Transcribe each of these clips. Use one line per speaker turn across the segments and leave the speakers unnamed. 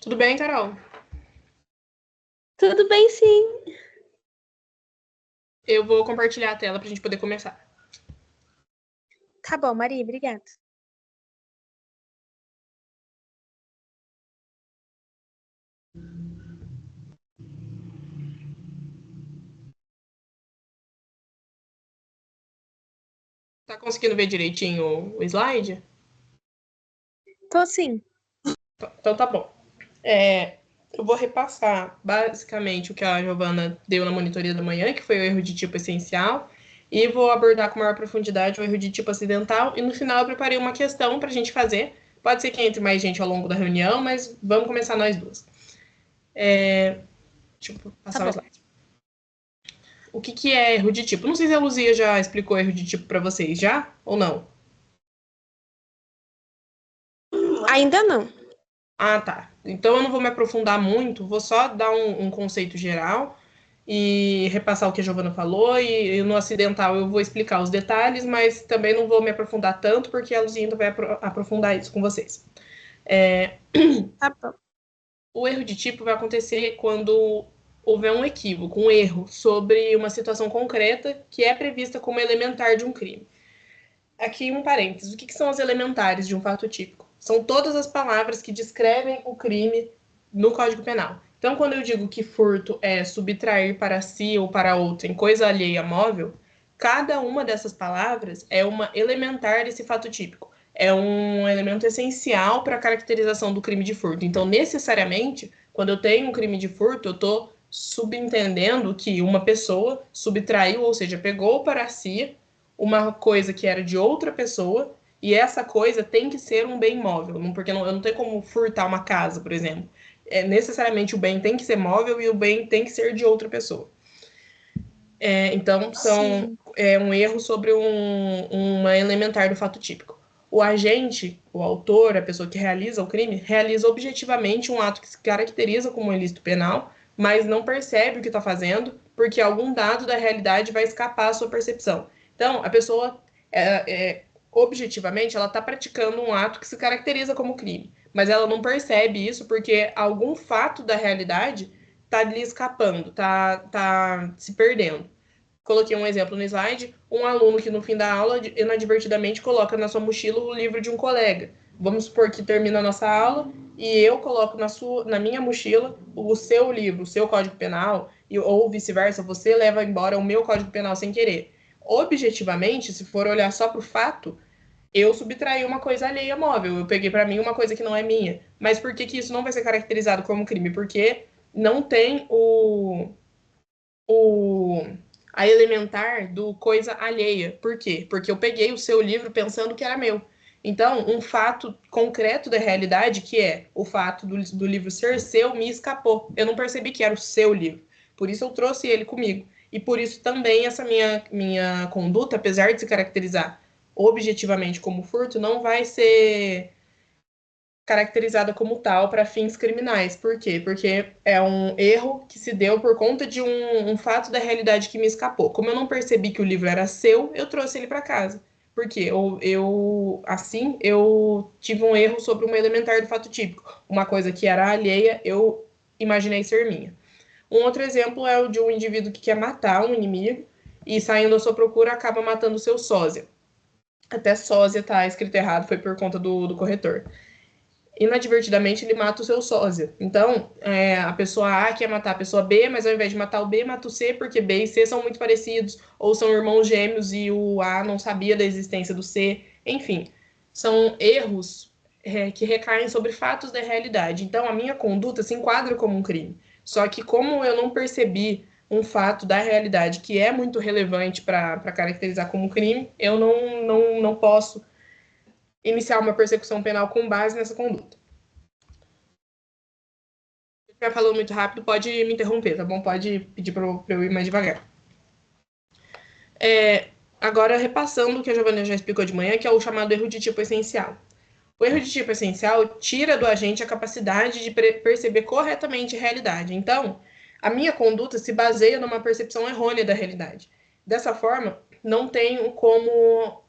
Tudo bem, Carol?
Tudo bem, sim.
Eu vou compartilhar a tela para a gente poder começar.
Tá bom, Maria, obrigada.
Tá conseguindo ver direitinho o slide?
Tô sim.
Então tá bom. Eu vou repassar basicamente o que a Giovana deu na monitoria da manhã, que foi o erro de tipo essencial, e vou abordar com maior profundidade o erro de tipo acidental, e no final eu preparei uma questão para a gente fazer. Pode ser que entre mais gente ao longo da reunião, mas vamos começar nós duas. Deixa eu
Tá
passar o
bom.
slide. O que é erro de tipo? Não sei se a Luzia já explicou erro de tipo para vocês, já ou não?
Ainda não.
Ah, tá. Então eu não vou me aprofundar muito, vou só dar um conceito geral e repassar o que a Giovana falou, e no acidental eu vou explicar os detalhes, mas também não vou me aprofundar tanto, porque a Luzinha vai aprofundar isso com vocês.
Tá bom.
O erro de tipo vai acontecer quando houver um equívoco, um erro sobre uma situação concreta que é prevista como elementar de um crime. Aqui um parênteses. O que são as elementares de um fato típico? São todas as palavras que descrevem o crime no Código Penal. Então, quando eu digo que furto é subtrair para si ou para outrem coisa alheia móvel, cada uma dessas palavras é uma elementar desse fato típico. É um elemento essencial para a caracterização do crime de furto. Então, necessariamente, quando eu tenho um crime de furto, eu estou subentendendo que uma pessoa subtraiu, ou seja, pegou para si uma coisa que era de outra pessoa, e essa coisa tem que ser um bem móvel, porque eu não tenho como furtar uma casa, por exemplo. Necessariamente o bem tem que ser móvel e o bem tem que ser de outra pessoa. Então,
Sim.
um erro sobre uma elementar do fato típico. O agente, o autor, a pessoa que realiza o crime, realiza objetivamente um ato que se caracteriza como um ilícito penal, mas não percebe o que está fazendo, porque algum dado da realidade vai escapar à sua percepção. Então, a pessoa, objetivamente, ela está praticando um ato que se caracteriza como crime, mas ela não percebe isso porque algum fato da realidade está lhe escapando, está se perdendo. Coloquei um exemplo no slide, um aluno que no fim da aula inadvertidamente coloca na sua mochila o livro de um colega. Vamos supor que termina a nossa aula e eu coloco na minha mochila o seu livro, o seu código penal, ou vice-versa, você leva embora o meu código penal sem querer. Objetivamente, se for olhar só para o fato, eu subtraí uma coisa alheia móvel, eu peguei para mim uma coisa que não é minha. Mas por que isso não vai ser caracterizado como crime? Porque não tem o a elementar do coisa alheia. Por quê? Porque eu peguei o seu livro pensando que era meu. Então, um fato concreto da realidade, que é o fato do livro ser seu, me escapou. Eu não percebi que era o seu livro. Por isso eu trouxe ele comigo. E por isso também essa minha conduta, apesar de se caracterizar objetivamente como furto, não vai ser caracterizada como tal para fins criminais. Por quê? Porque é um erro que se deu por conta de um fato da realidade que me escapou. Como eu não percebi que o livro era seu, eu trouxe ele para casa. Porque assim, eu tive um erro sobre uma elementar do fato típico. Uma coisa que era alheia, eu imaginei ser minha. Um outro exemplo é o de um indivíduo que quer matar um inimigo e, saindo à sua procura, acaba matando o seu sósia. Até sósia tá escrito errado, foi por conta do corretor. Inadvertidamente ele mata o seu sósia. Então, a pessoa A quer matar a pessoa B, mas ao invés de matar o B, mata o C, porque B e C são muito parecidos, ou são irmãos gêmeos e o A não sabia da existência do C. Enfim, são erros que recaem sobre fatos da realidade. Então, a minha conduta se enquadra como um crime. Só que, como eu não percebi um fato da realidade que é muito relevante para caracterizar como crime, eu não posso iniciar uma persecução penal com base nessa conduta. Se estiver falando muito rápido, pode me interromper, tá bom? Pode pedir para eu ir mais devagar. Agora, repassando o que a Giovanna já explicou de manhã, que é o chamado erro de tipo essencial. O erro de tipo essencial tira do agente a capacidade de perceber corretamente a realidade. Então, a minha conduta se baseia numa percepção errônea da realidade. Dessa forma, não tenho como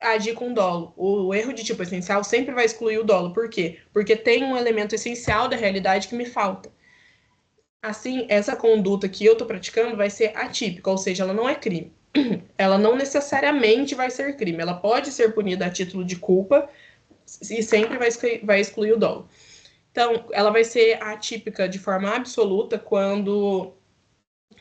agir com dolo. O erro de tipo essencial sempre vai excluir o dolo. Por quê? Porque tem um elemento essencial da realidade que me falta. Assim, essa conduta que eu estou praticando vai ser atípica, ou seja, ela não é crime. Ela não necessariamente vai ser crime. Ela pode ser punida a título de culpa e sempre vai excluir o dolo. Então, ela vai ser atípica de forma absoluta quando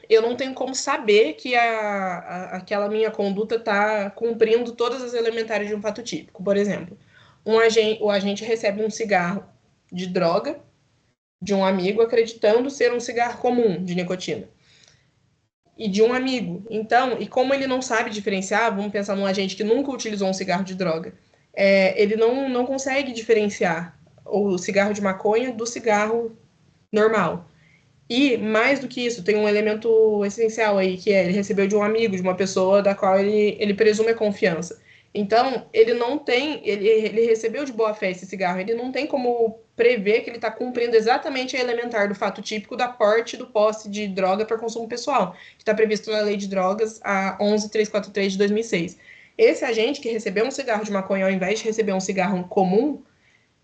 eu não tenho como saber que aquela minha conduta está cumprindo todas as elementares de um fato típico. Por exemplo, o agente recebe um cigarro de droga de um amigo acreditando ser um cigarro comum de nicotina. E de um amigo. Então, e como ele não sabe diferenciar, vamos pensar num agente que nunca utilizou um cigarro de droga, ele não consegue diferenciar o cigarro de maconha do cigarro normal. E, mais do que isso, tem um elemento essencial aí, que ele recebeu de um amigo, de uma pessoa da qual ele presume a confiança. Então, ele não tem, ele recebeu de boa fé esse cigarro, ele não tem como prever que ele está cumprindo exatamente a elementar do fato típico da porte do posse de droga para consumo pessoal, que está previsto na Lei de Drogas, a 11.343 de 2006. Esse agente que recebeu um cigarro de maconha ao invés de receber um cigarro comum,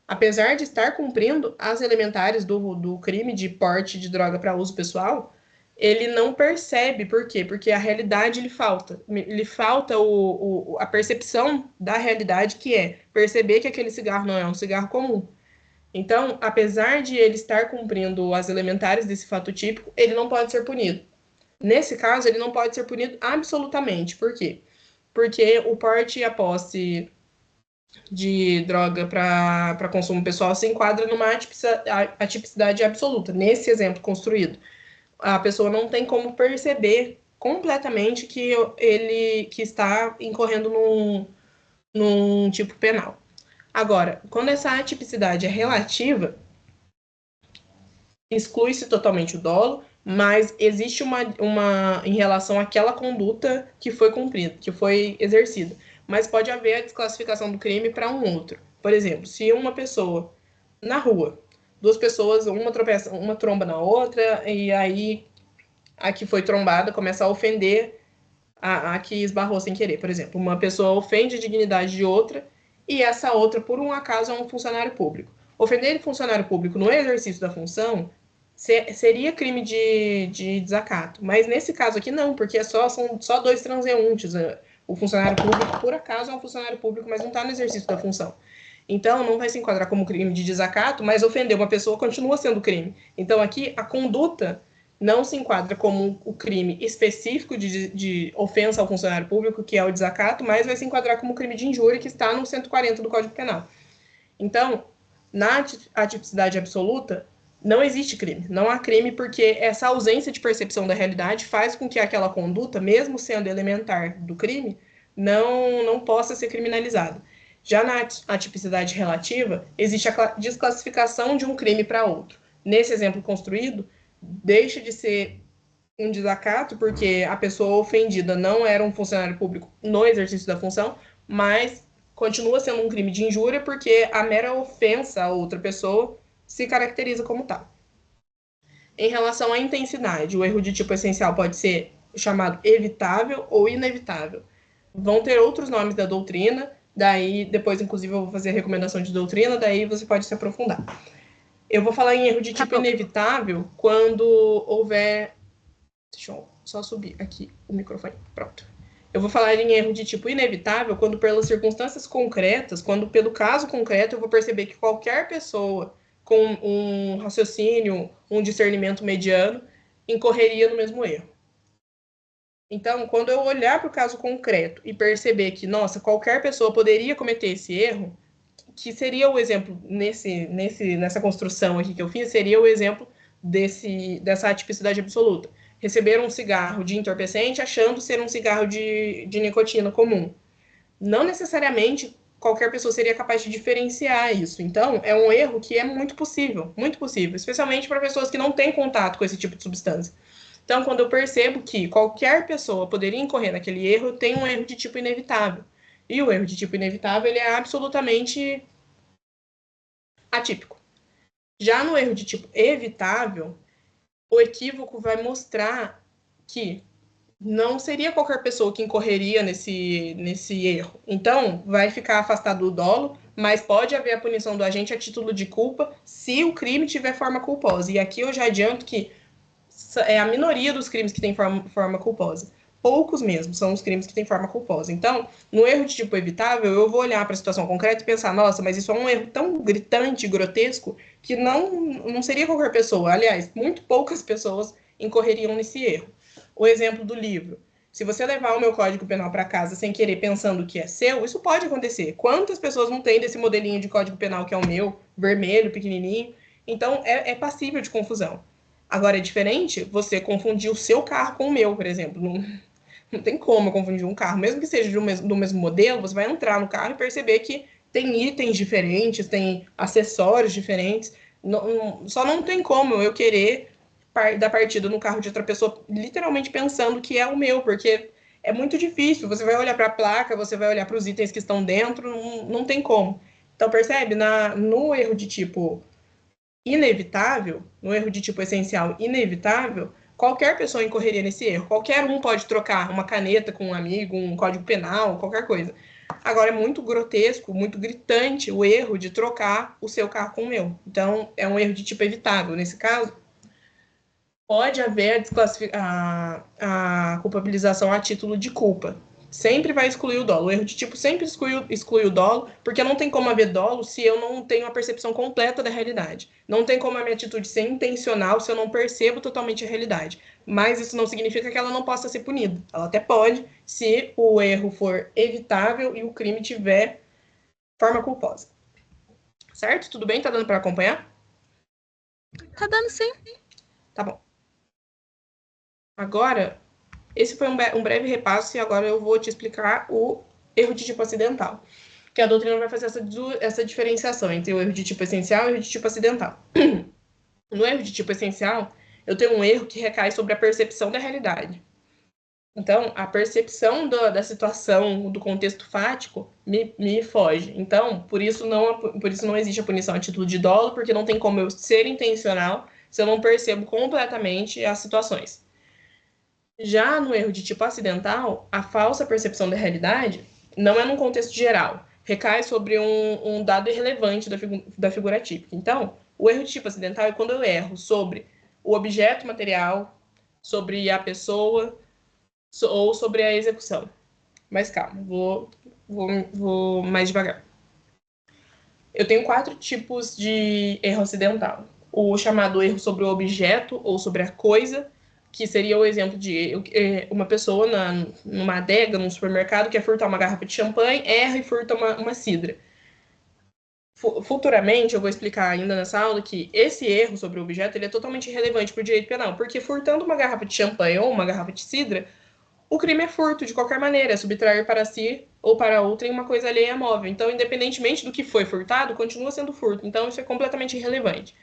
apesar de estar cumprindo as elementares do crime de porte de droga para uso pessoal, ele não percebe. Por quê? Porque a realidade lhe falta. Lhe falta a percepção da realidade, que é perceber que aquele cigarro não é um cigarro comum. Então, apesar de ele estar cumprindo as elementares desse fato típico, ele não pode ser punido. Nesse caso, ele não pode ser punido absolutamente. Por quê? Porque o porte e a posse de droga para consumo pessoal se enquadra numa atipicidade absoluta. Nesse exemplo construído, a pessoa não tem como perceber completamente que ele que está incorrendo num tipo penal. Agora, quando essa atipicidade é relativa, exclui-se totalmente o dolo, mas existe uma em relação àquela conduta que foi cumprida, que foi exercida. Mas pode haver a desclassificação do crime para um outro. Por exemplo, se uma pessoa na rua, duas pessoas, uma tropeça, uma tromba na outra, e aí a que foi trombada começa a ofender a que esbarrou sem querer. Por exemplo, uma pessoa ofende a dignidade de outra e essa outra, por um acaso, é um funcionário público. Ofender funcionário público no exercício da função seria crime de desacato. Mas nesse caso aqui não, porque são só dois transeuntes. O funcionário público, por acaso, é um funcionário público, mas não está no exercício da função. Então, não vai se enquadrar como crime de desacato, mas ofender uma pessoa continua sendo crime. Então, aqui, a conduta não se enquadra como o crime específico de ofensa ao funcionário público, que é o desacato, mas vai se enquadrar como crime de injúria, que está no 140 do Código Penal. Então, na atipicidade absoluta, não existe crime. Não há crime porque essa ausência de percepção da realidade faz com que aquela conduta, mesmo sendo elementar do crime, não possa ser criminalizada. Já na atipicidade relativa, existe a desclassificação de um crime para outro. Nesse exemplo construído, deixa de ser um desacato, porque a pessoa ofendida não era um funcionário público no exercício da função, mas continua sendo um crime de injúria, porque a mera ofensa a outra pessoa se caracteriza como tal. Em relação à intensidade, o erro de tipo essencial pode ser chamado evitável ou inevitável. Vão ter outros nomes da doutrina, daí depois, inclusive, eu vou fazer a recomendação de doutrina, daí você pode se aprofundar. Eu vou falar em erro de tipo inevitável quando houver. Deixa eu só subir aqui o microfone. Pronto. Eu vou falar em erro de tipo inevitável quando, pelas circunstâncias concretas, quando pelo caso concreto, eu vou perceber que qualquer pessoa com um raciocínio, um discernimento mediano, incorreria no mesmo erro. Então, quando eu olhar para o caso concreto e perceber que, nossa, qualquer pessoa poderia cometer esse erro, que seria o exemplo nessa construção aqui que eu fiz, seria o exemplo dessa atipicidade absoluta. Receber um cigarro de entorpecente achando ser um cigarro de nicotina comum. Não necessariamente qualquer pessoa seria capaz de diferenciar isso. Então, é um erro que é muito possível, especialmente para pessoas que não têm contato com esse tipo de substância. Então, quando eu percebo que qualquer pessoa poderia incorrer naquele erro, eu tenho um erro de tipo inevitável. E o erro de tipo inevitável, ele é absolutamente atípico. Já no erro de tipo evitável, o equívoco vai mostrar que não seria qualquer pessoa que incorreria nesse erro. Então, vai ficar afastado do dolo, mas pode haver a punição do agente a título de culpa se o crime tiver forma culposa. E aqui eu já adianto que é a minoria dos crimes que tem forma culposa. Poucos mesmo são os crimes que têm forma culposa. Então, no erro de tipo evitável, eu vou olhar para a situação concreta e pensar, nossa, mas isso é um erro tão gritante e grotesco que não seria qualquer pessoa. Aliás, muito poucas pessoas incorreriam nesse erro. O exemplo do livro. Se você levar o meu código penal para casa sem querer, pensando que é seu, isso pode acontecer. Quantas pessoas não têm desse modelinho de código penal que é o meu, vermelho, pequenininho? Então, é passível de confusão. Agora, é diferente você confundir o seu carro com o meu, por exemplo. Não tem como eu confundir um carro. Mesmo que seja do mesmo modelo, você vai entrar no carro e perceber que tem itens diferentes, tem acessórios diferentes. Só não tem como eu querer dar partida no carro de outra pessoa, literalmente pensando que é o meu, porque é muito difícil. Você vai olhar para a placa, você vai olhar para os itens que estão dentro, não tem como. Então, percebe? No erro de tipo inevitável, no erro de tipo essencial inevitável, qualquer pessoa incorreria nesse erro. Qualquer um pode trocar uma caneta com um amigo, um código penal, qualquer coisa. Agora, é muito grotesco, muito gritante o erro de trocar o seu carro com o meu. Então, é um erro de tipo evitável. Nesse caso, pode haver a culpabilização a título de culpa. Sempre vai excluir o dolo. O erro de tipo sempre exclui o dolo, porque não tem como haver dolo se eu não tenho a percepção completa da realidade. Não tem como a minha atitude ser intencional se eu não percebo totalmente a realidade. Mas isso não significa que ela não possa ser punida. Ela até pode, se o erro for evitável e o crime tiver forma culposa. Certo? Tudo bem? Tá dando para acompanhar?
Tá dando sim.
Tá bom. Agora, esse foi um breve repasso e agora eu vou te explicar o erro de tipo acidental. Que a doutrina vai fazer essa diferenciação entre o erro de tipo essencial e o erro de tipo acidental. No erro de tipo essencial, eu tenho um erro que recai sobre a percepção da realidade. Então, a percepção da situação, do contexto fático, me foge. Então, por isso não existe a punição a título de dolo, porque não tem como eu ser intencional se eu não percebo completamente as situações. Já no erro de tipo acidental, a falsa percepção da realidade não é num contexto geral, recai sobre um dado irrelevante da figura típica. Então, o erro de tipo acidental é quando eu erro sobre o objeto material, sobre a pessoa ou sobre a execução. Mas calma, vou mais devagar. Eu tenho 4 tipos de erro acidental. O chamado erro sobre o objeto ou sobre a coisa, que seria o exemplo de uma pessoa numa adega, num supermercado, quer furtar uma garrafa de champanhe, erra e furta uma cidra. Futuramente, eu vou explicar ainda nessa aula que esse erro sobre o objeto ele é totalmente irrelevante para o direito penal, porque furtando uma garrafa de champanhe ou uma garrafa de cidra, o crime é furto de qualquer maneira, é subtrair para si ou para outrem uma coisa alheia móvel. Então, independentemente do que foi furtado, continua sendo furto. Então, isso é completamente irrelevante.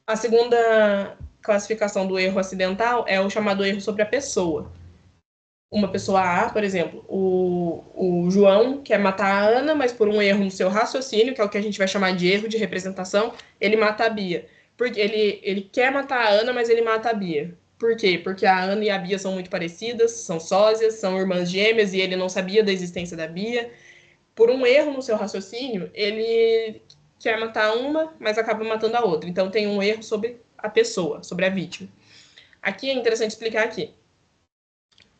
A segunda classificação do erro acidental é o chamado erro sobre a pessoa. Uma pessoa A, por exemplo, o João quer matar a Ana, mas por um erro no seu raciocínio, que é o que a gente vai chamar de erro de representação, ele mata a Bia. Porque ele quer matar a Ana, mas ele mata a Bia. Por quê? Porque a Ana e a Bia são muito parecidas, são sósias, são irmãs gêmeas e ele não sabia da existência da Bia. Por um erro no seu raciocínio, ele quer matar uma, mas acaba matando a outra. Então tem um erro sobre a pessoa, sobre a vítima. Aqui é interessante explicar aqui.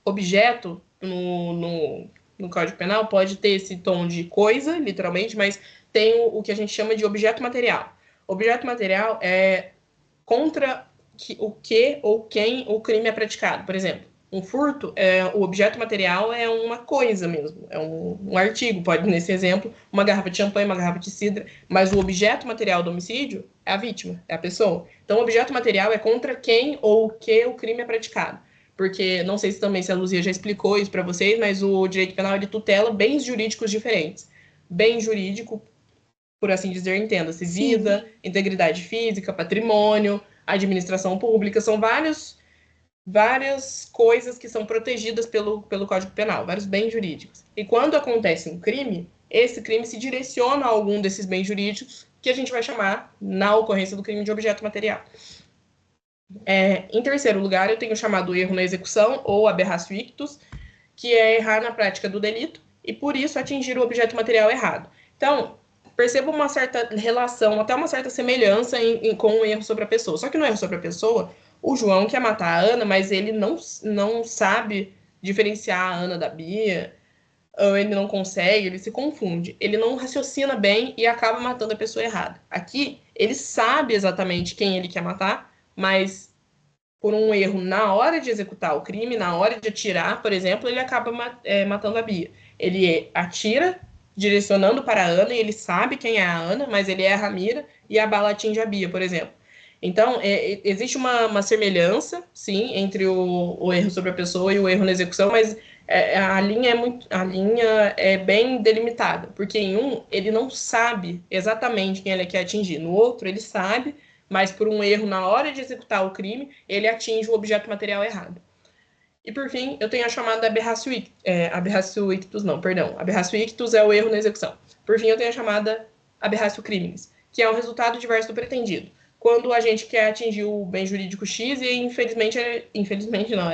Objeto no Código Penal pode ter esse tom de coisa, literalmente, mas tem o que a gente chama de objeto material. Objeto material é contra o que ou quem o crime é praticado. Por exemplo, um furto, o objeto material é uma coisa mesmo, é um artigo, pode, nesse exemplo, uma garrafa de champanhe, uma garrafa de cidra, mas o objeto material do homicídio é a vítima, é a pessoa. Então, o objeto material é contra quem ou o que o crime é praticado. Porque, não sei se também se a Luzia já explicou isso para vocês, mas o direito penal ele tutela bens jurídicos diferentes. Bem jurídico, por assim dizer, entenda-se vida, integridade física, patrimônio, administração pública, são várias coisas que são protegidas pelo Código Penal, vários bens jurídicos. E quando acontece um crime, esse crime se direciona a algum desses bens jurídicos que a gente vai chamar, na ocorrência do crime, de objeto material. Em terceiro lugar, eu tenho chamado erro na execução, ou aberratio ictus, que é errar na prática do delito e, por isso, atingir o objeto material errado. Então, perceba uma certa relação, até uma certa semelhança com o erro sobre a pessoa. Só que no erro sobre a pessoa, o João quer matar a Ana, mas ele não sabe diferenciar a Ana da Bia, ou ele não consegue, ele se confunde. Ele não raciocina bem e acaba matando a pessoa errada. Aqui, ele sabe exatamente quem ele quer matar, mas por um erro na hora de executar o crime, na hora de atirar, por exemplo, ele acaba matando a Bia. Ele atira direcionando para a Ana e ele sabe quem é a Ana, mas ele erra a mira e a bala atinge a Bia, por exemplo. Então, existe uma semelhança, sim, entre o erro sobre a pessoa e o erro na execução, mas a linha é bem delimitada, porque em um ele não sabe exatamente quem ele quer atingir, no outro ele sabe, mas por um erro na hora de executar o crime, ele atinge o objeto material errado. E por fim, eu tenho a chamada aberratio ictus, aberratio ictus é o erro na execução. Por fim, eu tenho a chamada aberratio criminis, que é o resultado diverso do pretendido. Quando a gente quer atingir o bem jurídico X e infelizmente não,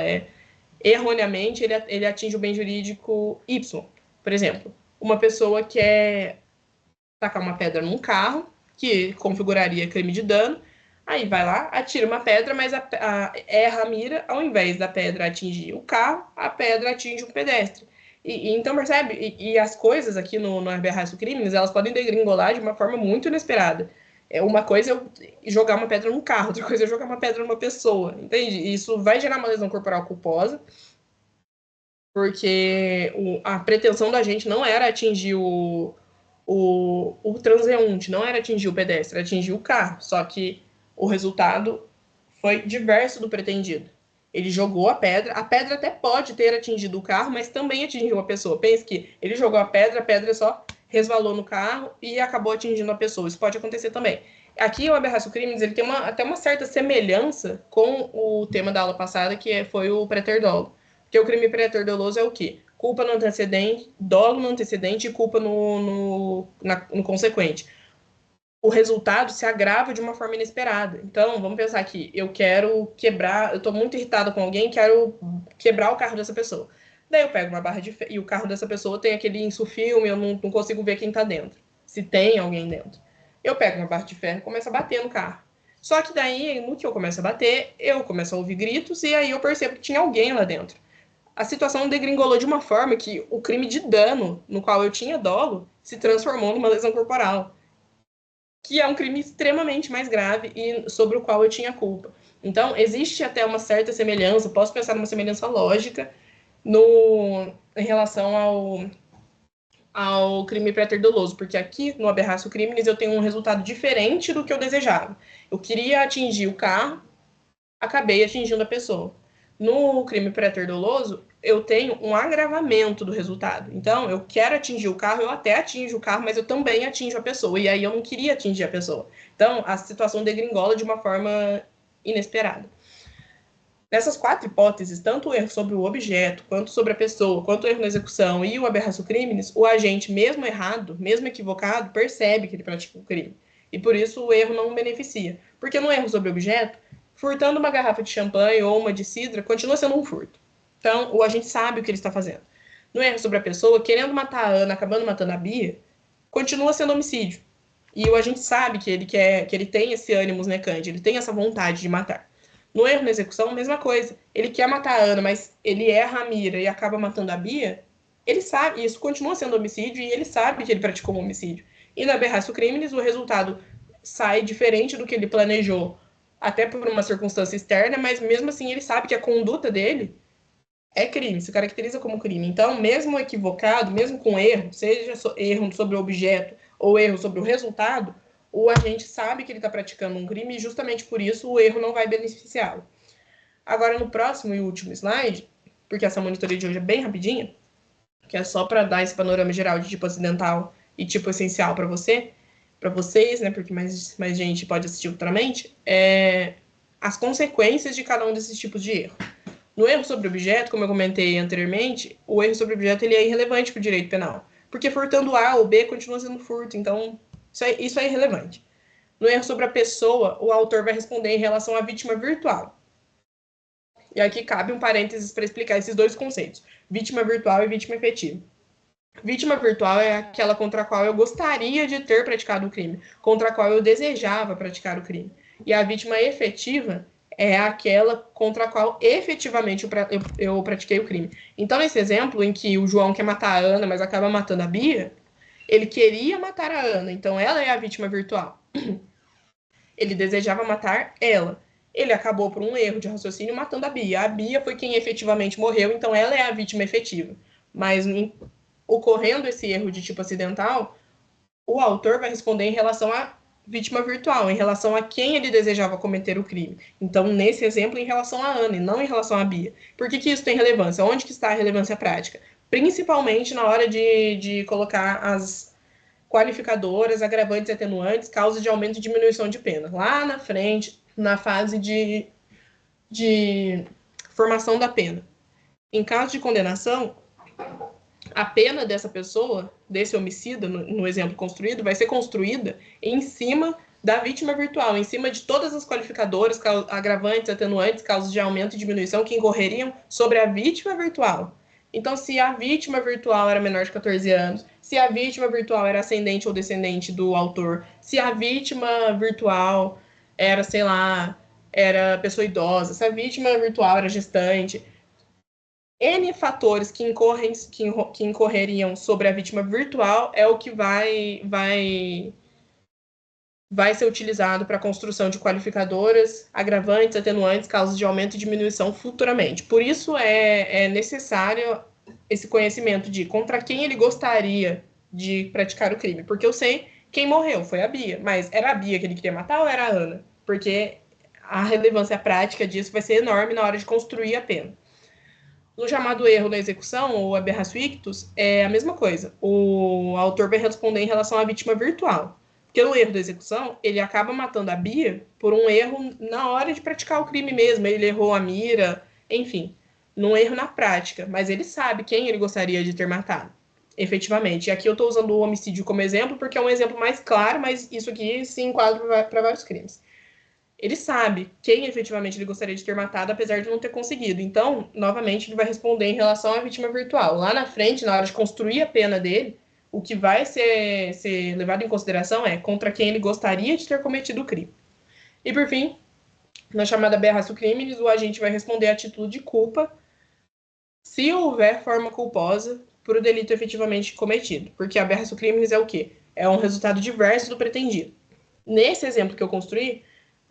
erroneamente ele atinge o bem jurídico Y. Por exemplo, uma pessoa quer tacar uma pedra num carro, que configuraria crime de dano, aí vai lá, atira uma pedra, mas erra a mira, ao invés da pedra atingir o carro, a pedra atinge um pedestre. Então, percebe? E as coisas aqui no aberratio criminis, elas podem degringolar de uma forma muito inesperada. Uma coisa é eu jogar uma pedra num carro, outra coisa é eu jogar uma pedra numa pessoa, entende? Isso vai gerar uma lesão corporal culposa, porque a pretensão da gente não era atingir o transeunte, não era atingir o pedestre, era atingir o carro. Só que o resultado foi diverso do pretendido. Ele jogou a pedra até pode ter atingido o carro, mas também atingiu a pessoa. Pense que ele jogou a pedra só resvalou no carro e acabou atingindo a pessoa. Isso pode acontecer também. Aqui o aberratio criminis ele tem até uma certa semelhança com o tema da aula passada, que foi o praeter dolo. Porque o crime praeter doloso é o quê? Culpa no antecedente, dolo no antecedente e culpa no consequente. O resultado se agrava de uma forma inesperada. Então, vamos pensar aqui, eu estou muito irritada com alguém, quero quebrar o carro dessa pessoa. Daí eu pego uma barra de ferro, e o carro dessa pessoa tem aquele insufilme, eu não consigo ver quem está dentro, se tem alguém dentro. Eu pego uma barra de ferro e começo a bater no carro. Só que daí, no que eu começo a bater, eu começo a ouvir gritos e aí eu percebo que tinha alguém lá dentro. A situação degringolou de uma forma que o crime de dano, no qual eu tinha dolo, se transformou numa lesão corporal, que é um crime extremamente mais grave e sobre o qual eu tinha culpa. Então, existe até uma certa semelhança, posso pensar numa semelhança lógica em relação ao crime praeter doloso, porque aqui no aberratio criminis eu tenho um resultado diferente do que eu desejava. Eu queria atingir o carro, acabei atingindo a pessoa. No crime praeter doloso, eu tenho um agravamento do resultado. Então, eu quero atingir o carro, eu até atinjo o carro, mas eu também atinjo a pessoa. E aí eu não queria atingir a pessoa. Então, a situação degringola de uma forma inesperada. Nessas quatro hipóteses, tanto o erro sobre o objeto, quanto sobre a pessoa, quanto o erro na execução e o aberratio criminis, o agente, mesmo errado, mesmo equivocado, percebe que ele pratica o crime. E por isso o erro não o beneficia. Porque no erro sobre o objeto, furtando uma garrafa de champanhe ou uma de cidra, continua sendo um furto. Então, o agente sabe o que ele está fazendo. No erro sobre a pessoa, querendo matar a Ana, acabando matando a Bia, continua sendo homicídio. E o agente sabe que ele tem esse ânimo necante, ele tem essa vontade de matar. No erro na execução, mesma coisa. Ele quer matar a Ana, mas ele erra a mira e acaba matando a Bia. Ele sabe, isso continua sendo homicídio e ele sabe que ele praticou um homicídio. E na aberratio criminis, o resultado sai diferente do que ele planejou, até por uma circunstância externa, mas mesmo assim ele sabe que a conduta dele é crime, se caracteriza como crime. Então, mesmo equivocado, mesmo com erro, seja erro sobre o objeto ou erro sobre o resultado, o agente sabe que ele está praticando um crime e justamente por isso o erro não vai beneficiá-lo. Agora, no próximo e último slide, porque essa monitoria de hoje é bem rapidinha, que é só para dar esse panorama geral de tipo acidental e tipo essencial para vocês, né, porque mais gente pode assistir futuramente, as consequências de cada um desses tipos de erro. No erro sobre objeto, como eu comentei anteriormente, o erro sobre objeto ele é irrelevante para o direito penal, porque furtando A ou B continua sendo furto, então isso é irrelevante. No erro sobre a pessoa, o autor vai responder em relação à vítima virtual. E aqui cabe um parênteses para explicar esses dois conceitos, vítima virtual e vítima efetiva. Vítima virtual é aquela contra a qual eu gostaria de ter praticado o crime, contra a qual eu desejava praticar o crime. E a vítima efetiva é aquela contra a qual efetivamente eu pratiquei o crime. Então, nesse exemplo em que o João quer matar a Ana, mas acaba matando a Bia, ele queria matar a Ana, então ela é a vítima virtual. Ele desejava matar ela. Ele acabou, por um erro de raciocínio, matando a Bia. A Bia foi quem efetivamente morreu, então ela é a vítima efetiva. Mas, ocorrendo esse erro de tipo acidental, o autor vai responder em relação à vítima virtual, em relação a quem ele desejava cometer o crime. Então, nesse exemplo, em relação a Ana, e não em relação a Bia. Por que isso tem relevância? Onde que está a relevância prática? Principalmente na hora de colocar as qualificadoras, agravantes e atenuantes, causa de aumento e diminuição de pena. Lá na frente, na fase de formação da pena. Em caso de condenação, a pena dessa pessoa, desse homicida, no exemplo construído, vai ser construída em cima da vítima virtual, em cima de todas as qualificadoras, agravantes, atenuantes, causas de aumento e diminuição que incorreriam sobre a vítima virtual. Então, se a vítima virtual era menor de 14 anos, se a vítima virtual era ascendente ou descendente do autor, se a vítima virtual era, sei lá, era pessoa idosa, se a vítima virtual era gestante, N fatores que incorreriam sobre a vítima virtual é o que vai ser utilizado para a construção de qualificadoras, agravantes, atenuantes, causas de aumento e diminuição futuramente. Por isso é necessário esse conhecimento de contra quem ele gostaria de praticar o crime. Porque eu sei quem morreu, foi a Bia. Mas era a Bia que ele queria matar ou era a Ana? Porque a relevância prática disso vai ser enorme na hora de construir a pena. No chamado erro na execução, ou aberratio ictus, é a mesma coisa. O autor vai responder em relação à vítima virtual. Porque no erro da execução, ele acaba matando a Bia por um erro na hora de praticar o crime mesmo. Ele errou a mira, enfim, num erro na prática. Mas ele sabe quem ele gostaria de ter matado, efetivamente. E aqui eu estou usando o homicídio como exemplo, porque é um exemplo mais claro, mas isso aqui se enquadra para vários crimes. Ele sabe quem efetivamente ele gostaria de ter matado, apesar de não ter conseguido. Então, novamente, ele vai responder em relação à vítima virtual. Lá na frente, na hora de construir a pena dele, o que vai ser levado em consideração é contra quem ele gostaria de ter cometido o crime. E, por fim, na chamada aberratio criminis, o agente vai responder a título de culpa se houver forma culposa por o delito efetivamente cometido. Porque a aberratio criminis é o quê? É um resultado diverso do pretendido. Nesse exemplo que eu construí,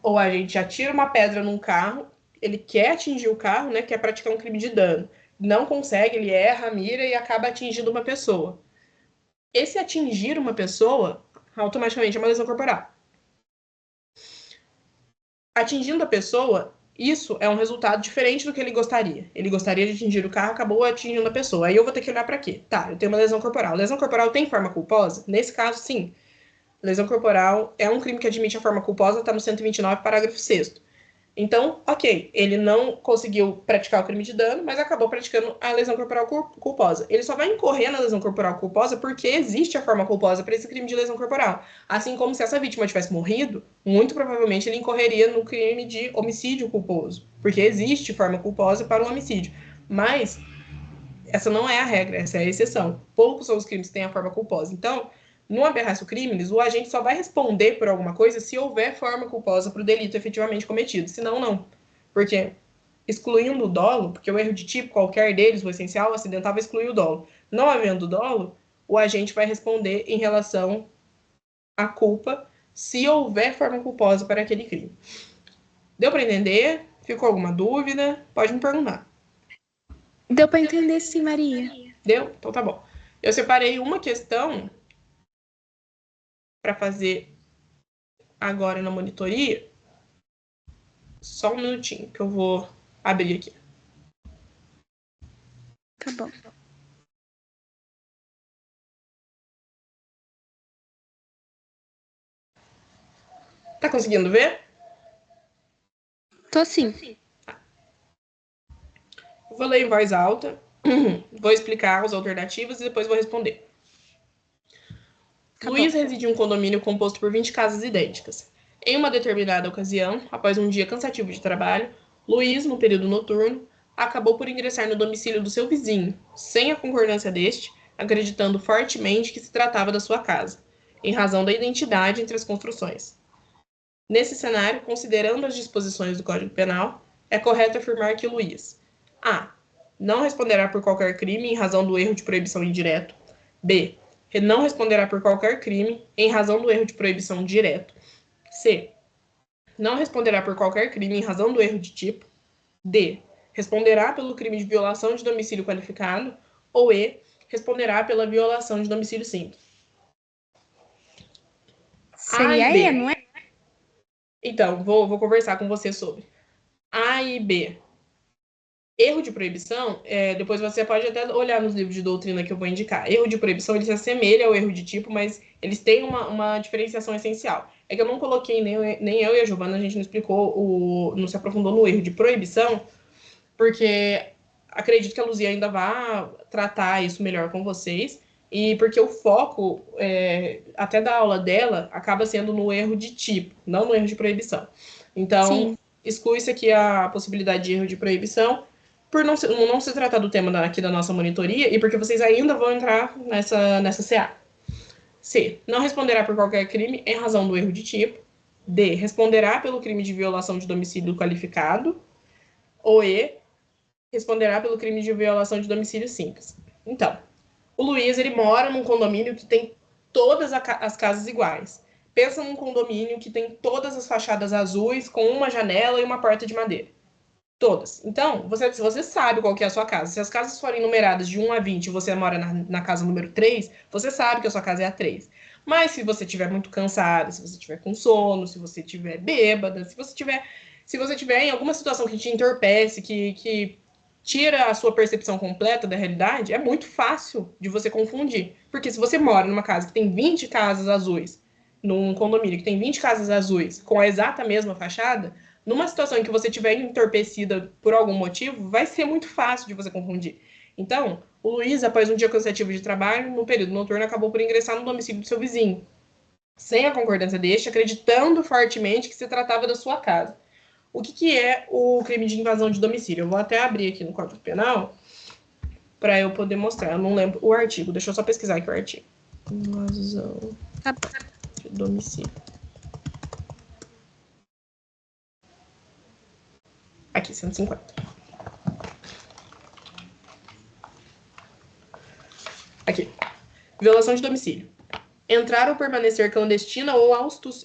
ou a gente atira uma pedra num carro, ele quer atingir o carro, né, quer praticar um crime de dano. Não consegue, ele erra a mira e acaba atingindo uma pessoa. Esse atingir uma pessoa, automaticamente é uma lesão corporal. Atingindo a pessoa, isso é um resultado diferente do que ele gostaria. Ele gostaria de atingir o carro, acabou atingindo a pessoa. Aí eu vou ter que olhar para quê? Tá, eu tenho uma lesão corporal. Lesão corporal tem forma culposa? Nesse caso, sim. Lesão corporal é um crime que admite a forma culposa, está no 129, parágrafo 6º. Então, ok, ele não conseguiu praticar o crime de dano, mas acabou praticando a lesão corporal culposa. Ele só vai incorrer na lesão corporal culposa porque existe a forma culposa para esse crime de lesão corporal. Assim como se essa vítima tivesse morrido, muito provavelmente ele incorreria no crime de homicídio culposo, porque existe forma culposa para o homicídio. Mas essa não é a regra, essa é a exceção. Poucos são os crimes que têm a forma culposa. Então, no aberratio criminis, o agente só vai responder por alguma coisa se houver forma culposa para o delito efetivamente cometido. Senão, não. Porque, excluindo o dolo, porque o erro de tipo, qualquer deles, o essencial, o acidental, vai excluir o dolo. Não havendo dolo, o agente vai responder em relação à culpa se houver forma culposa para aquele crime. Deu para entender? Ficou alguma dúvida? Pode me perguntar.
Deu para entender sim, Maria.
Deu? Então tá bom. Eu separei uma questão para fazer agora na monitoria. Só um minutinho que eu vou abrir aqui.
Tá bom.
Tá conseguindo ver?
Tô sim.
Vou ler em voz alta, vou explicar as alternativas e depois vou responder.
Tá
Luiz
bom.
reside em um condomínio composto por 20 casas idênticas. Em uma determinada ocasião, após um dia cansativo de trabalho, Luiz, no período noturno, acabou por ingressar no domicílio do seu vizinho, sem a concordância deste, acreditando fortemente que se tratava da sua casa, em razão da identidade entre as construções. Nesse cenário, considerando as disposições do Código Penal, é correto afirmar que Luiz: A. Não responderá por qualquer crime em razão do erro de proibição indireto. B. Não responderá por qualquer crime em razão do erro de proibição direto. C. Não responderá por qualquer crime em razão do erro de tipo. D. Responderá pelo crime de violação de domicílio qualificado. Ou E. Responderá pela violação de domicílio simples.
Seria E, não é?
Então, vou conversar com você sobre A e B. Erro de proibição, depois você pode até olhar nos livros de doutrina que eu vou indicar. Erro de proibição, ele se assemelha ao erro de tipo, mas eles têm uma diferenciação essencial. É que eu não coloquei, nem eu e a Giovana, a gente não explicou, não se aprofundou no erro de proibição, porque acredito que a Luzia ainda vai tratar isso melhor com vocês, e porque o foco, até da aula dela, acaba sendo no erro de tipo, não no erro de proibição. Então, exclui-se aqui a possibilidade de erro de proibição, por não se tratar do tema aqui da nossa monitoria, e porque vocês ainda vão entrar nessa CA. C. Não responderá por qualquer crime em razão do erro de tipo. D. Responderá pelo crime de violação de domicílio qualificado. Ou E. Responderá pelo crime de violação de domicílio simples. Então, o Luiz, ele mora num condomínio que tem todas as casas iguais. Pensa num condomínio que tem todas as fachadas azuis, com uma janela e uma porta de madeira. Todas. Então, você sabe qual que é a sua casa. Se as casas forem numeradas de 1 a 20 e você mora na casa número 3, você sabe que a sua casa é a 3. Mas se você estiver muito cansada, se você estiver com sono, se você estiver bêbada, se você estiver em alguma situação que te entorpece, que tira a sua percepção completa da realidade, é muito fácil de você confundir. Porque se você mora numa casa que tem 20 casas azuis, num condomínio que tem 20 casas azuis com a exata mesma fachada, numa situação em que você estiver entorpecida por algum motivo, vai ser muito fácil de você confundir. Então, o Luiz, após um dia cansativo de trabalho, no período noturno, acabou por ingressar no domicílio do seu vizinho, sem a concordância deste, acreditando fortemente que se tratava da sua casa. O que é o crime de invasão de domicílio? Eu vou até abrir aqui no Código Penal para eu poder mostrar. Eu não lembro o artigo, deixa eu só pesquisar aqui o artigo. Invasão de domicílio. Aqui, 150. Aqui. Violação de domicílio. Entrar ou permanecer clandestina ou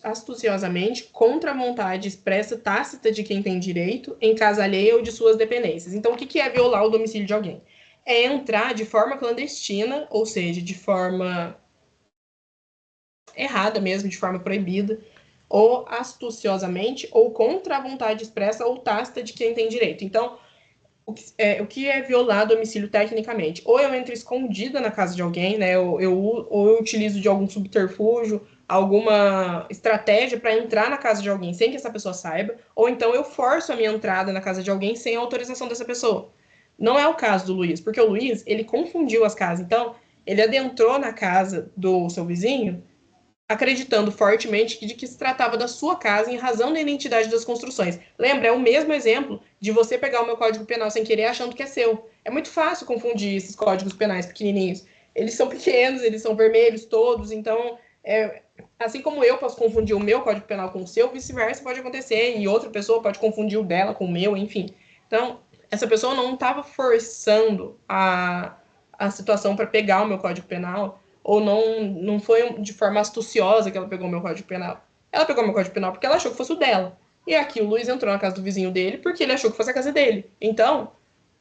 astuciosamente contra a vontade expressa tácita de quem tem direito em casa alheia ou de suas dependências. Então, o que é violar o domicílio de alguém? É entrar de forma clandestina, ou seja, de forma errada mesmo, de forma proibida, ou astuciosamente, ou contra a vontade expressa ou tácita de quem tem direito. Então, o que é violar domicílio tecnicamente? Ou eu entro escondida na casa de alguém, né? Ou eu utilizo de algum subterfúgio, alguma estratégia para entrar na casa de alguém sem que essa pessoa saiba, ou então eu forço a minha entrada na casa de alguém sem a autorização dessa pessoa. Não é o caso do Luiz, porque o Luiz, ele confundiu as casas. Então, ele adentrou na casa do seu vizinho acreditando fortemente de que se tratava da sua casa em razão da identidade das construções. Lembra, é o mesmo exemplo de você pegar o meu Código Penal sem querer achando que é seu. É muito fácil confundir esses códigos penais pequenininhos. Eles são pequenos, eles são vermelhos todos, então, assim como eu posso confundir o meu Código Penal com o seu, vice-versa pode acontecer, e outra pessoa pode confundir o dela com o meu, enfim. Então, essa pessoa não estava forçando a situação para pegar o meu Código Penal, ou não foi de forma astuciosa que ela pegou meu Código Penal. Ela pegou meu Código Penal porque ela achou que fosse o dela. E aqui o Luiz entrou na casa do vizinho dele porque ele achou que fosse a casa dele. Então,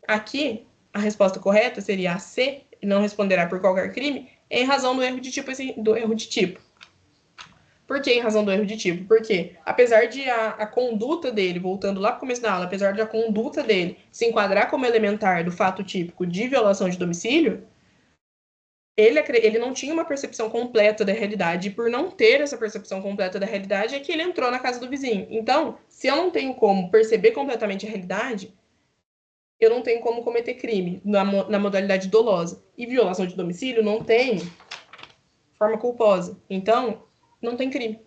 aqui, a resposta correta seria a C, não responderá por qualquer crime, em razão do erro de tipo. Por que em razão do erro de tipo? Porque, apesar de a conduta dele, voltando lá para o começo da aula, apesar de a conduta dele se enquadrar como elementar do fato típico de violação de domicílio, ele não tinha uma percepção completa da realidade, e por não ter essa percepção completa da realidade é que ele entrou na casa do vizinho. Então, se eu não tenho como perceber completamente a realidade, eu não tenho como cometer crime na modalidade dolosa. E violação de domicílio não tem forma culposa. Então, não tem crime.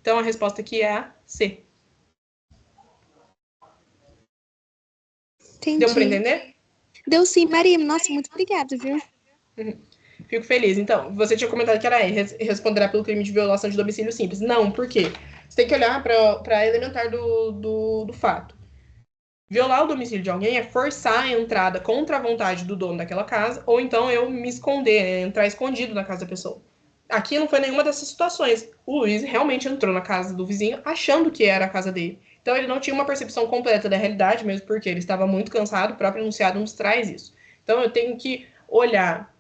Então, a resposta aqui é a C.
Entendi.
Deu para entender?
Deu sim, Maria. Nossa, muito obrigada, viu?
Fico feliz. Então, você tinha comentado que era E, responderá pelo crime de violação de domicílio simples. Não, por quê? Você tem que olhar para a elementar do fato. Violar o domicílio de alguém é forçar a entrada contra a vontade do dono daquela casa, ou então eu me esconder, entrar escondido na casa da pessoa. Aqui não foi nenhuma dessas situações. O Luiz realmente entrou na casa do vizinho achando que era a casa dele. Então ele não tinha uma percepção completa da realidade, mesmo porque ele estava muito cansado, o próprio enunciado nos traz isso. Então eu tenho que olhar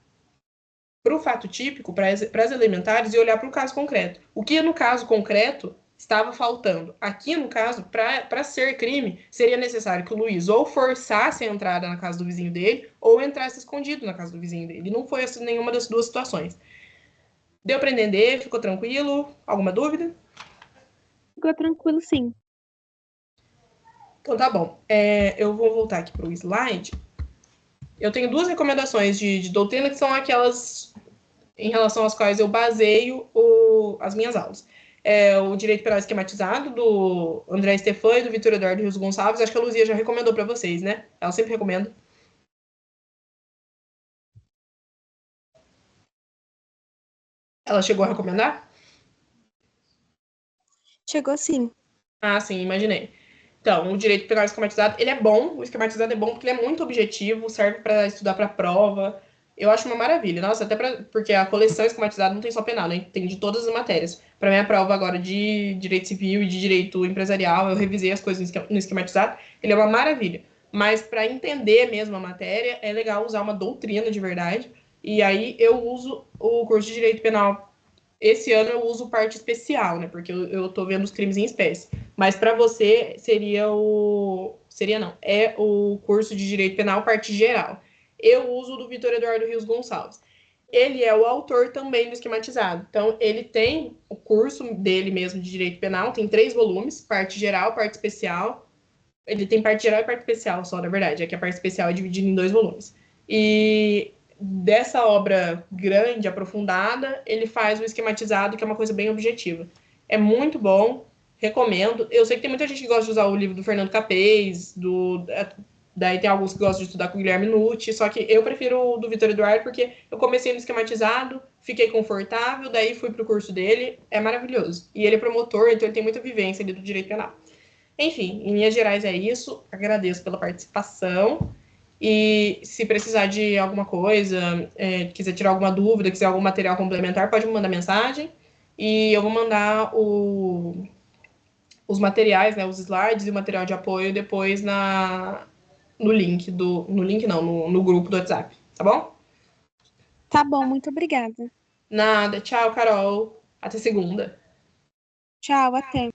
para o fato típico, para as elementares, e olhar para o caso concreto. O que no caso concreto estava faltando? Aqui, no caso, para ser crime, seria necessário que o Luiz ou forçasse a entrada na casa do vizinho dele, ou entrasse escondido na casa do vizinho dele. E não foi assim, nenhuma das duas situações. Deu para entender? Ficou tranquilo? Alguma dúvida?
Ficou tranquilo, sim.
Então tá bom. Eu vou voltar aqui para o slide. Eu tenho duas recomendações de doutrina que são aquelas em relação às quais eu baseio as minhas aulas. O Direito Penal Esquematizado, do André Stefan e do Vitor Eduardo Rios Gonçalves. Acho que a Luzia já recomendou para vocês, né? Ela sempre recomenda. Ela chegou a recomendar?
Chegou sim.
Ah, sim, imaginei. Então, o direito penal esquematizado, ele é bom, o esquematizado é bom porque ele é muito objetivo, serve para estudar para prova. Eu acho uma maravilha. Nossa, até porque a coleção esquematizada não tem só penal, né? Tem de todas as matérias. Para minha prova agora de direito civil e de direito empresarial, eu revisei as coisas no esquematizado. Ele é uma maravilha. Mas para entender mesmo a matéria, é legal usar uma doutrina de verdade. E aí eu uso o curso de direito penal. Esse ano eu uso parte especial, né? Porque eu tô vendo os crimes em espécie. Mas para você seria o. Seria não. É o curso de Direito Penal, parte geral. Eu uso o do Vitor Eduardo Rios Gonçalves. Ele é o autor também do esquematizado. Então, ele tem o curso dele mesmo de Direito Penal, tem 3 volumes, parte geral, parte especial. Ele tem parte geral e parte especial só, na verdade. É que a parte especial é dividida em 2 volumes. E dessa obra grande, aprofundada, ele faz o esquematizado, que é uma coisa bem objetiva. É muito bom, recomendo. Eu sei que tem muita gente que gosta de usar o livro do Fernando Capês, daí tem alguns que gostam de estudar com o Guilherme Nucci, só que eu prefiro o do Vitor Eduardo, porque eu comecei no esquematizado, fiquei confortável, daí fui pro curso dele, é maravilhoso. E ele é promotor, então ele tem muita vivência ali do direito penal. Enfim, em linhas gerais é isso. Agradeço pela participação. E se precisar de alguma coisa, quiser tirar alguma dúvida, quiser algum material complementar, pode me mandar mensagem. E eu vou mandar os materiais, né, os slides e o material de apoio depois no link do. No link não, no grupo do WhatsApp. Tá bom?
Tá bom, muito obrigada.
Nada. Tchau, Carol. Até segunda.
Tchau, até.